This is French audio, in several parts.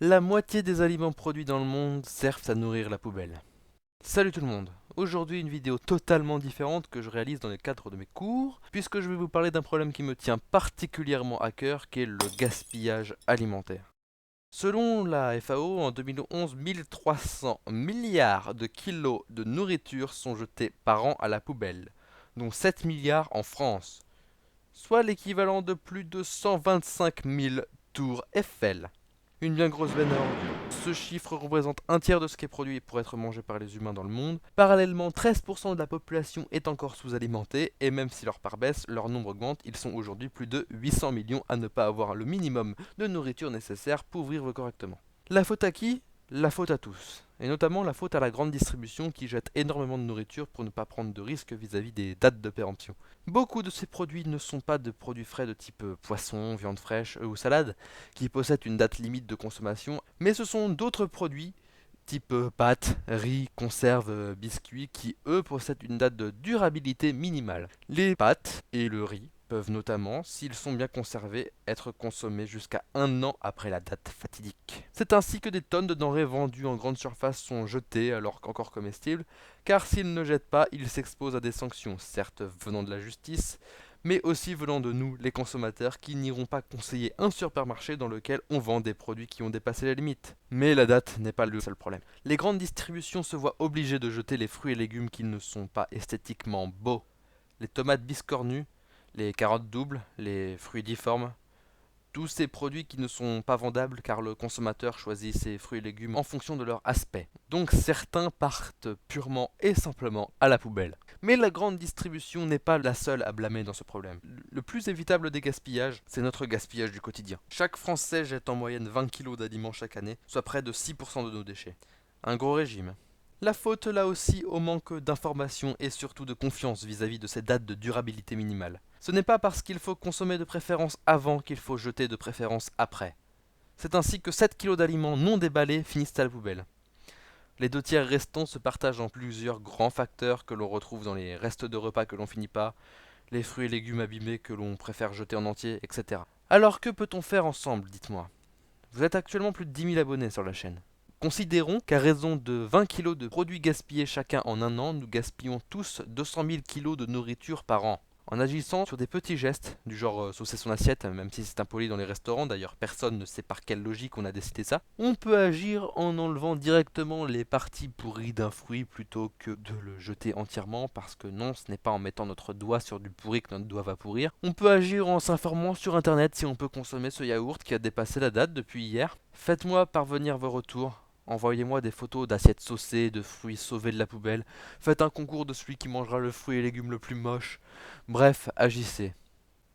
La moitié des aliments produits dans le monde servent à nourrir la poubelle. Salut tout le monde. Aujourd'hui une vidéo totalement différente que je réalise dans le cadre de mes cours, puisque je vais vous parler d'un problème qui me tient particulièrement à cœur, qui est le gaspillage alimentaire. Selon la FAO, en 2011, 1300 milliards de kilos de nourriture sont jetés par an à la poubelle, dont 7 milliards en France, soit l'équivalent de plus de 125 000 tours Eiffel. Une bien grosse veine à ordures. Ce chiffre représente un tiers de ce qui est produit pour être mangé par les humains dans le monde. Parallèlement, 13% de la population est encore sous-alimentée, et même si leur part baisse, leur nombre augmente. Ils sont aujourd'hui plus de 800 millions à ne pas avoir le minimum de nourriture nécessaire pour vivre correctement. La faute à qui? La faute à tous. Et notamment la faute à la grande distribution qui jette énormément de nourriture pour ne pas prendre de risques vis-à-vis des dates de péremption. Beaucoup de ces produits ne sont pas de produits frais de type poisson, viande fraîche ou salade, qui possèdent une date limite de consommation, mais ce sont d'autres produits type pâtes, riz, conserves, biscuits, qui eux possèdent une date de durabilité minimale. Les pâtes et le riz peuvent notamment, s'ils sont bien conservés, être consommés jusqu'à un an après la date fatidique. C'est ainsi que des tonnes de denrées vendues en grande surface sont jetées alors qu'encore comestibles, car s'ils ne jettent pas, ils s'exposent à des sanctions, certes venant de la justice, mais aussi venant de nous, les consommateurs, qui n'iront pas conseiller un supermarché dans lequel on vend des produits qui ont dépassé la limite. Mais la date n'est pas le seul problème. Les grandes distributions se voient obligées de jeter les fruits et légumes qui ne sont pas esthétiquement beaux. Les tomates biscornues, les carottes doubles, les fruits difformes, tous ces produits qui ne sont pas vendables car le consommateur choisit ses fruits et légumes en fonction de leur aspect. Donc certains partent purement et simplement à la poubelle. Mais la grande distribution n'est pas la seule à blâmer dans ce problème. Le plus évitable des gaspillages, c'est notre gaspillage du quotidien. Chaque Français jette en moyenne 20 kg d'aliments chaque année, soit près de 6% de nos déchets. Un gros régime. La faute là aussi au manque d'information et surtout de confiance vis-à-vis de ces dates de durabilité minimale. Ce n'est pas parce qu'il faut consommer de préférence avant qu'il faut jeter de préférence après. C'est ainsi que 7 kg d'aliments non déballés finissent à la poubelle. Les 2 tiers restants se partagent en plusieurs grands facteurs que l'on retrouve dans les restes de repas que l'on finit pas, les fruits et légumes abîmés que l'on préfère jeter en entier, etc. Alors que peut-on faire ensemble, dites-moi? Vous êtes actuellement plus de 10 000 abonnés sur la chaîne. Considérons qu'à raison de 20 kg de produits gaspillés chacun en un an, nous gaspillons tous 200 000 kg de nourriture par an. En agissant sur des petits gestes, du genre saucer son assiette, même si c'est impoli dans les restaurants, d'ailleurs personne ne sait par quelle logique on a décidé ça, on peut agir en enlevant directement les parties pourries d'un fruit plutôt que de le jeter entièrement, parce que non, ce n'est pas en mettant notre doigt sur du pourri que notre doigt va pourrir. On peut agir en s'informant sur internet si on peut consommer ce yaourt qui a dépassé la date depuis hier. Faites-moi parvenir vos retours. Envoyez-moi des photos d'assiettes saucées, de fruits sauvés de la poubelle. Faites un concours de celui qui mangera le fruit et légume le plus moche. Bref, agissez.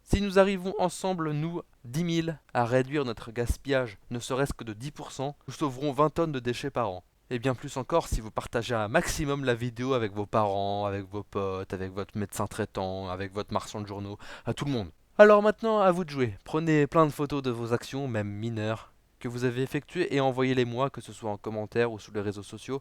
Si nous arrivons ensemble, nous, 10 000, à réduire notre gaspillage, ne serait-ce que de 10%, nous sauverons 20 tonnes de déchets par an. Et bien plus encore si vous partagez un maximum la vidéo avec vos parents, avec vos potes, avec votre médecin traitant, avec votre marchand de journaux, à tout le monde. Alors maintenant, à vous de jouer. Prenez plein de photos de vos actions, même mineures, que vous avez effectuées et envoyez-les moi, que ce soit en commentaire ou sur les réseaux sociaux.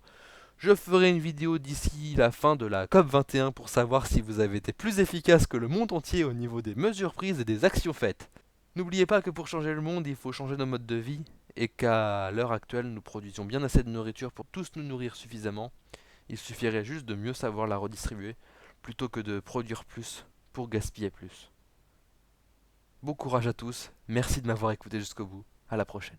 Je ferai une vidéo d'ici la fin de la COP 21 pour savoir si vous avez été plus efficace que le monde entier au niveau des mesures prises et des actions faites. N'oubliez pas que pour changer le monde, il faut changer nos modes de vie et qu'à l'heure actuelle, nous produisons bien assez de nourriture pour tous nous nourrir suffisamment. Il suffirait juste de mieux savoir la redistribuer plutôt que de produire plus pour gaspiller plus. Bon courage à tous, merci de m'avoir écouté jusqu'au bout, à la prochaine.